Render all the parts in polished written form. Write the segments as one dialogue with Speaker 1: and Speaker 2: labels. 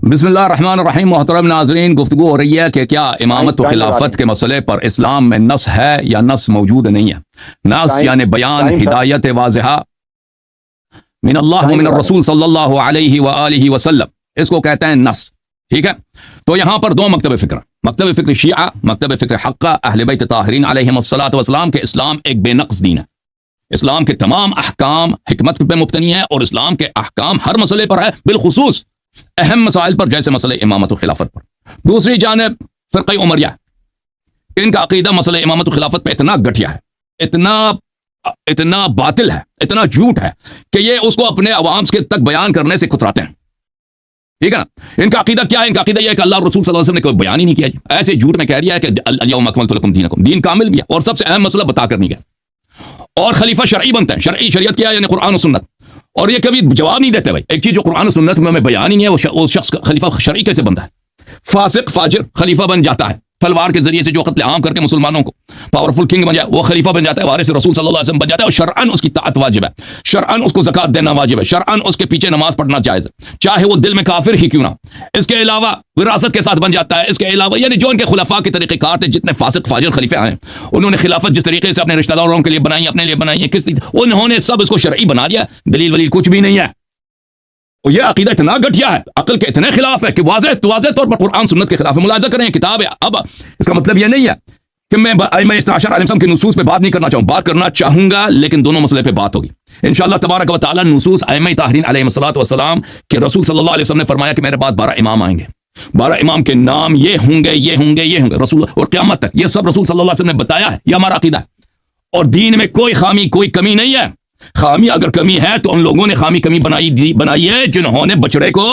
Speaker 1: بسم اللہ الرحمن الرحیم. محترم ناظرین، گفتگو ہو رہی ہے کہ کیا امامت و خلافت کے مسئلے پر اسلام میں نص ہے یا نص موجود نہیں ہے. نص یعنی بیان ہدایت واضحہ من اللہ و من الرسول صلی اللہ علیہ وآلہ وسلم، اس کو کہتے ہیں نص. ٹھیک ہے، تو یہاں پر دو مکتب فکر، مکتب فکر شیعہ، مکتب فکر حقہ اہل بیت طاہرین علیہم الصلاۃ والسلام کے اسلام ایک بے نقص دین ہے. اسلام کے تمام احکام حکمت پہ مبتنی ہے، اور اسلام کے احکام ہر مسئلے پر ہے، بالخصوص اہم مسائل پر جیسے مسئلہ امامت و خلافت پر. دوسری جانب فرقہ عمریہ، ان کا عقیدہ مسئلہ امامت و خلافت پہ اتنا گٹھیا ہے، اتنا باطل ہے، اتنا جھوٹ ہے کہ یہ اس کو اپنے عوام کے تک بیان کرنے سے کتراتے ہیں. ٹھیک ہے نا. ان کا عقیدہ کیا ہے؟ ان کا عقیدہ یہ ہے کہ اللہ رسول صلی اللہ علیہ وسلم نے کوئی بیان ہی نہیں کیا. ایسے جھوٹ میں کہہ رہا ہے کہ الیوم اکملت لکم دینکم، دین کامل بھی ہے، اور سب سے اہم مسئلہ بتا کر نہیں گیا. اور خلیفہ شرعی بنتا ہے. شریعت کیا ہے؟ یعنی قرآن و سنت. اور یہ کبھی جواب نہیں دیتے. بھائی ایک چیز جو قرآن و سنت میں بیان ہی نہیں ہے، وہ شخص خلیفہ شرعی کیسے بنتا ہے؟ فاسق فاجر خلیفہ بن جاتا ہے. تلوار کے ذریعے سے جو قتل عام کر کے مسلمانوں کو پاورفل کنگ بن جائے، وہ خلیفہ بن جاتا ہے، وارث رسول صلی اللہ علیہ وسلم بن جاتا ہے، اور شرعاً اس کی طاعت واجب ہے، شرعاً اس کو زکات دینا واجب ہے، شرعاً اس کے پیچھے نماز پڑھنا جائز ہے، چاہے وہ دل میں کافر ہی کیوں نہ. اس کے علاوہ وراثت کے ساتھ بن جاتا ہے. اس کے علاوہ یعنی جو ان کے خلفاء کے طریقہ کار تھے، جتنے فاسق فاجر خلیفے آئے انہوں نے خلافت جس طریقے سے اپنے رشتہ داروں کے لیے بنائی، اپنے لیے بنائی، انہوں نے سب اس کو شرعی بنا دیا. دلیل ولیل کچھ بھی نہیں ہے. اور یہ عقیدہ اتنا گٹھیا ہے، عقل کے اتنے خلاف ہے کہ واضح طور پر قرآن سنت کے خلاف ہے. ملاحظہ کریں، کتاب ہے. اب اس کا مطلب یہ نہیں ہے کہ میں ائمہ اثنا عشر علیہ السلام کے نصوص پہ بات نہیں کرنا چاہوں، بات کرنا چاہوں گا، لیکن دونوں مسئلے پہ بات ہوگی انشاءاللہ تبارک و تعالی. نصوص ائمہ طاہرین علیہم الصلوۃ والسلام کہ رسول صلی اللہ علیہ وسلم نے فرمایا کہ میرے بعد 12 امام آئیں گے، 12 امام کے نام یہ ہوں گے، یہ ہوں گے، یہ ہوں گے، رسول، اور قیامت تک یہ سب رسول صلی اللہ علیہ وسلم نے بتایا ہے. یہ ہمارا عقیدہ ہے. اور دین میں کوئی خامی، کوئی کمی نہیں ہے. خامی اگر کمی ہے تو ان لوگوں نے کمی بنائی ہے جنہوں نے بچڑے کو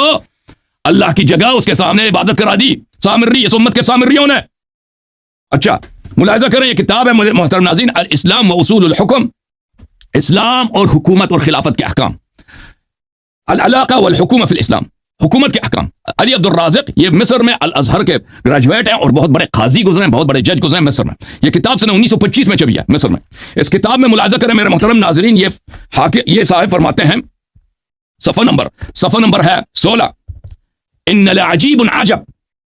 Speaker 1: اللہ کی جگہ اس کے سامنے عبادت کرا دی. سامری، اس امت کے سامریوں نے. اچھا ملاحظہ کریں، یہ کتاب ہے محترم ناظرین، الاسلام و اصول الحکم، اسلام اور حکومت اور خلافت کے احکام، العلاقہ والحکومہ فی الاسلام، حکومت کے احکام. علی عبد الرازق یہ مصر میں الازہر کے گریجویٹ ہیں اور بہت بڑے قاضی گزرے ہیں، بہت بڑے جج گزرے ہیں مصر میں. یہ کتاب سنہ 1925 میں چھپی ہے مصر میں. اس کتاب میں ملاحظہ کریں میرے محترم ناظرین، یہ صاحب فرماتے ہیں، صفحہ نمبر ہے 16، ان لعجیب عجب.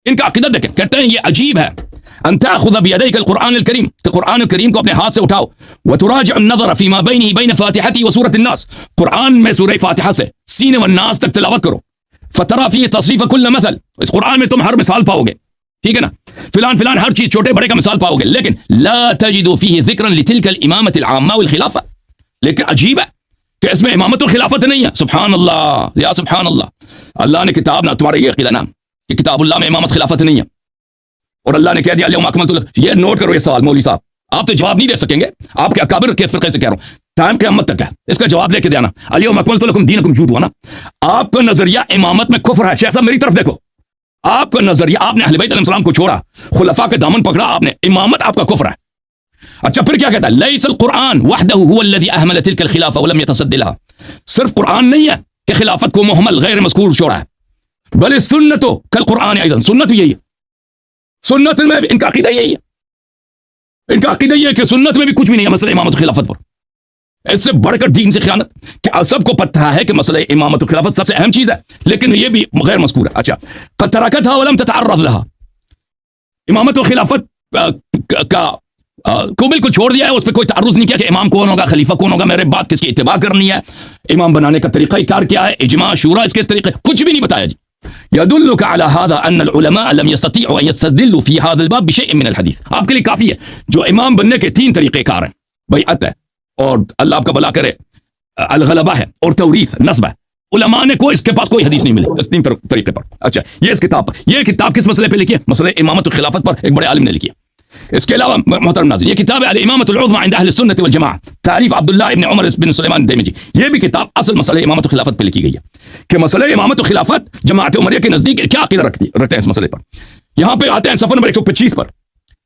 Speaker 1: ان کا عقیدہ دیکھیں، کہتے ہیں یہ عجیب ہے، ان تاخذ بیدیک القرآن الکریم، کہ قرآن الکریم کو اپنے ہاتھ سے اٹھاؤ، وتراجع النظر فيما بینہ بین فاتحتی وسورۃ الناس، قرآن میں سورہ فاتحہ سے سین والناس تک تلاوت کرو، فترى فيه تصریف کل مثل، اس قرآن میں تم ہر مثال پاؤ گے. ٹھیک ہے نا، فلان فلان ہر چیز چھوٹے بڑے کا مثال پاؤ گے، لیکن لا تجد فيه ذکرا لتلك الامامۃ العامہ والخلافہ. لیکن عجیب ہے کہ اس میں امامت و خلافت نہیں ہے. سبحان اللہ یا سبحان اللہ. اللہ نے کتاب نہ، تمہارا یہ عقیدہ نا کہ کتاب اللہ میں امامت خلافت نہیں ہے، اور اللہ نے کہہ دیا الیوم اکملت لکم. یہ نوٹ کرو یہ سوال مولوی صاحب، آپ تو جواب نہیں دے سکیں گے، آپ کے اکابر کے فرقے سے کہہ رہا ہوں، ٹائم قیامت تک ہے، اس کا جواب دے کے دینا. الیوم اکملت لکم دینکم جھوٹ ہوا نا. آپ کا نظریہ امامت میں کفر ہے. شیخ صاحب میری طرف دیکھو، آپ کا نظریہ، آپ نے اہل بیت علیہ السلام کو چھوڑا، خلفاء کے دامن پکڑا آپ نے، امامت آپ کا کفر ہے. اچھا پھر کیا کہتا ہے؟ لیس القرآن وحدہ هو الذی اہمل تلک الخلافہ ولم یتصد لها. صرف قرآن نہیں ہے کہ خلافت کو محمل غیر مذکور چھوڑا ہے، بل السنت کالقرآن ایضا. سنت یہی ہے، سنت میں بھی ان کا عقیدہ یہی ہے. ان کا عقیدہ یہ ہے کہ سنت میں بھی کچھ بھی نہیں ہے مسئلہ امامت و خلافت پر. اس سے بڑھ کر دین سے خیانت کہ سب کو پتہ ہے کہ مسئلہ امامت و خلافت سب سے اہم چیز ہے، لیکن یہ بھی غیر مذکور ہے. اچھا، قد ترکتها ولم تتعرض لها، امامت و خلافت کو بالکل چھوڑ دیا ہے، اس پہ کوئی تعرض نہیں کیا کہ امام کون ہوگا، خلیفہ کون ہوگا، میرے بعد کس کی اتباع کرنی ہے، امام بنانے کا طریقہ کار کیا ہے، اجماع شورا اس کے طریقے، کچھ بھی نہیں بتایا جی. يدلك على هذا ان العلماء لم يستطيعوا ان يستدلوا في هذا الباب بشيء من الحديث. آپ کے لیے کافی ہے جو امام بننے کے 3 طریقے کار ہیں، بیعت ہے، اور اللہ آپ کا بھلا کرے الغلبہ ہے، اور توریث نسب ہے. علماء نے اس کے پاس کوئی حدیث نہیں ملی اس 3 طریقے پر. اچھا یہ اس کتاب پر، یہ کتاب کس مسئلے پہ لکھی ہے؟ مسئلہ امامت و خلافت پر ایک بڑے عالم نے لکھی ہے. اس کے علاوہ محترم ناظرین، یہ کتاب ہے الامامۃ العظمی عند اہل السنۃ والجماعہ، تعریف عبداللہ ابن عمر بن سلیمان الدیمجی. یہ بھی کتاب اصل مسئلہ امامت و خلافت پہ لکھی گئی ہے کہ مسئلہ امامت و خلافت جماعت عمریہ کے نزدیک کیا عقیدہ رکھتے ہیں اس مسئلے پر. یہاں پہ آتے ہیں صفحہ نمبر 125 پر،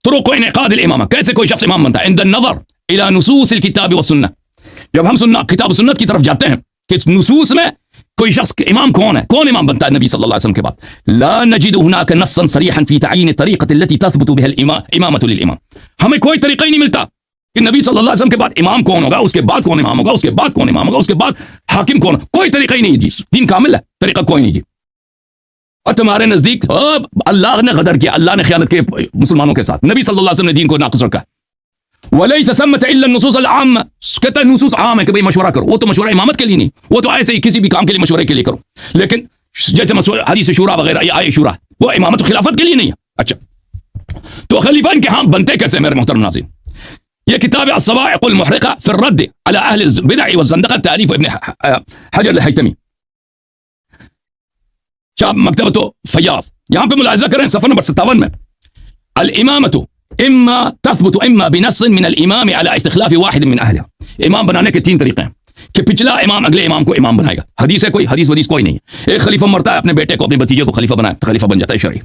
Speaker 1: طرق انعقاد الامامہ، کیسے کوئی شخص امام بنتا ہے. عند النظر الى نصوص الکتاب والسنہ، جب ہم کتاب و سنت کی طرف جاتے ہیں کہ نصوص میں کوئی شخص امام کون ہے، کون امام بنتا ہے نبی صلی اللہ علیہ وسلم کے بعد. لا نجد هناك نصا صريحا في تعيين الطريقة التي تثبت بها الامامة للامام. ہمیں کوئی طریقہ ہی نہیں ملتا کہ نبی صلی اللہ علیہ وسلم کے بعد امام کون ہوگا، اس کے بعد کون امام ہوگا، اس کے بعد کون امام ہوگا، اس کے بعد حاکم کون. کوئی طریقہ ہی نہیں جی. دین کامل ہے، طریقہ کوئی نہیں جی. اور تمہارے نزدیک اللہ نے غدر کیا، اللہ نے خیانت کی مسلمانوں کے ساتھ، نبی صلی اللہ علیہ وسلم نے دین کو ناقص رکھا. وَلَيْسَ ثَمَّةَ إِلَّا النُّصُوصُ الْعَامَّةُ، کہتا ہے نصوص عام ہے کہ بھئی مشورہ کرو. وہ تو مشورہ امامت کے لیے نہیں، وہ تو ایسے ہی کسی بھی کام کے لیے مشورے کے لیے کرو. لیکن جیسے حدیث شورا وغیرہ یا آئے شورا، وہ امامت و خلافت کے لیے نہیں ہے. اچھا تو خلیفہ ان کے ہاں بنتے کیسے میرے محترم ناظرین؟ یہ کتاب الصواعق المحرقہ فی الرد علی اہل البدع والزندقہ، تالیف ابن حجر الہیتمی، چاپ مکتبۃ فیاض. یہاں پہ ملاحظہ کریں صفحہ نمبر 57 میں، الامامۃ اما تثبت اما بنص من الامام على استخلاف واحد من اہلها. امام بنانے کے 3 طریقے ہیں کہ پچھلا امام اگلے امام کو امام بنائے گا. حدیث ہے کوئی؟ حدیث ودیث کوئی نہیں ہے. ایک خلیفہ مرتا ہے، اپنے بیٹے کو اپنے بھتیجے کو خلیفہ بنائے، خلیفہ بن جاتا ہے شرعی.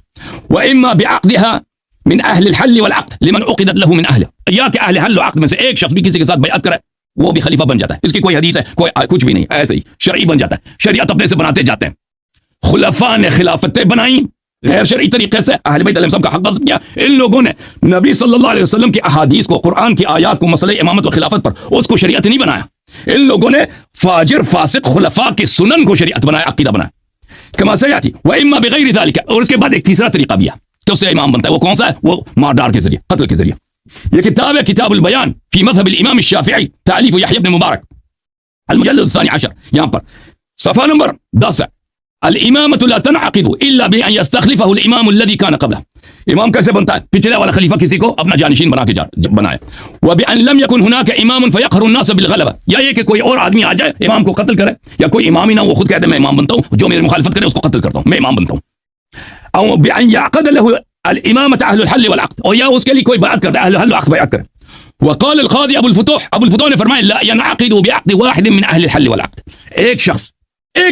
Speaker 1: واما بعقدها من اهل الحل والعقد لمن عقدت له من اهله، یا کہ اہل حل و عقد میں سے ایک شخص بھی کسی کے ساتھ بیعت کرے وہ بھی خلیفہ بن جاتا ہے. اس کی کوئی حدیث ہے؟ کوئی کچھ بھی نہیں، ایسے ہی شرعی بن جاتا ہے. شریعت اپنے سے بناتے جاتے ہیں. خلفاء نے خلافتیں بنائیں غیر شرعی طریقے سے، اہل بیت علیہ السلام کا حق غصب کیا. ان لوگوں نے نبی صلی اللہ علیہ وسلم کی احادیث کو، قرآن کی آیات کو مسئلہ امامت و خلافت پر اس کو شریعت نہیں بنایا. ان لوگوں نے فاجر فاسق خلفاء کی سنن کو شریعت بنایا، عقیدہ بنایا. کما سیاتی واما بغیر ذلك. اور اس کے بعد ایک تیسرا طریقہ بھی ہے کہ اس سے امام بنتا ہے. وہ کون سا ہے؟ وہ مار ڈار کے ذریعے، قتل کے ذریعے. یہ کتاب ہے کتاب البیان فی مذہب الامام الشافعی، تالیف یحیی بن مبارک، المجلد الثانی عشر. یہاں پر صفحہ نمبر 10 ہے، الامامۃ لا تنعقد الا بان يستخلفه الامام الذي كان قبله. امام کیسے بنتا ہے؟ پچھلے والا خلیفہ کسی کو اپنا جانشین بنا کے بنائے. وبان لم يكن هناك امام فيقهر الناس بالغلبه، یا یہ کہ کوئی اور آدمی آ جائے امام کو قتل کرے، یا کوئی امام ہی نہ وہ خود کہتے میں امام بنتا ہوں، جو میری مخالفت کرے اس کو قتل کرتا ہوں، میں امام بنتا ہوں. او بان يعقد له الامامۃ اهل الحل والعقد، اور یا اس کے لیے کوئی بیعت کرتا ہے، اہل الحل والعقد بیعت کرے. وقال القاضي ابو الفتوح نے فرمایا لا ينعقد بعقد واحد من اهل الحل والعقد. ایک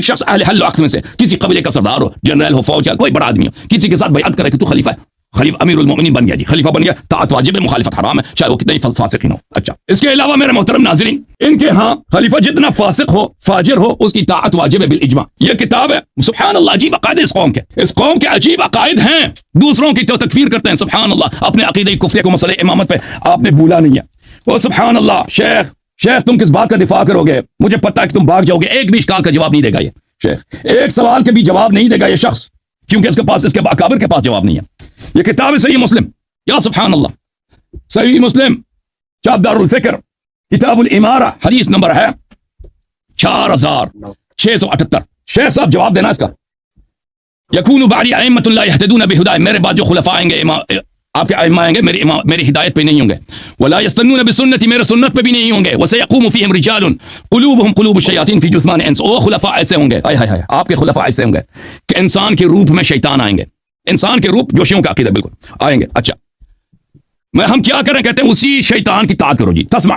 Speaker 1: شخص اہل حل و عقد میں سے کسی قبیلے کا سردار ہو، جنرل ہو، فوج یا کوئی بڑا آدمی ہو، کسی کے ساتھ بیعت کرے کہ تو خلیفہ ہے، خلیفہ امیر المومنین بن گیا جی، خلیفہ بن گیا، طاعت واجب ہے، مخالفت حرام ہے، چاہے وہ کتنے ہی فاسق ہی ہو. اچھا اس کے علاوہ میرے محترم ناظرین، ان کے ہاں خلیفہ جتنا فاسق ہو، فاجر ہو، اس کی طاعت واجب ہے بالاجماع. یہ کتاب ہے سبحان اللہ، عجیب عقائد اس قوم کے عجیب عقائد ہیں. دوسروں کی تو تکفیر کرتے ہیں، سبحان اللہ، اپنے عقیدہ کفریہ کو مسئلہ امامت پہ آپ نے بھولا نہیں ہے. وہ سبحان اللہ، شیخ تم کس بات کا دفاع کرو گے؟ مجھے پتہ ہے کہ تم بھاگ جاؤ گے، ایک بھی اشکال کا جواب نہیں دے گا یہ شیخ، ایک سوال کے بھی جواب نہیں دے گا یہ شخص، کیونکہ اس کے اکابر کے پاس جواب نہیں ہے. یہ کتاب ہے صحیح مسلم، یا سبحان اللہ، صحیح مسلم چاپ دار الفکر، کتاب الامارہ، حدیث نمبر ہے 4678. شیخ صاحب جواب دینا اس کا. یکون بعدی ائمۃ لا یہتدون بہدای، میرے بعد جو خلفاء آئیں گے، آپ کے ائمہ آئیں گے، میری ہدایت پہ نہیں ہوں گے. ولا یستنون بسنتی، میرے سنت پہ بھی نہیں ہوں گے. وسیقوم فیہم رجال قلوبہم قلوب الشیاطین فی جثمان انس. وہ خلفاء ایسے ہوں گے، آپ کے خلفاء ایسے ہوں گے کہ انسان کے روپ میں شیطان آئیں گے، انسان کے روپ، جو شیعوں کا عقیدہ بالکل آئیں گے. اچھا ہم کیا کریں؟ کہتے ہیں اسی شیطان کی طاعت کرو جی. تسمع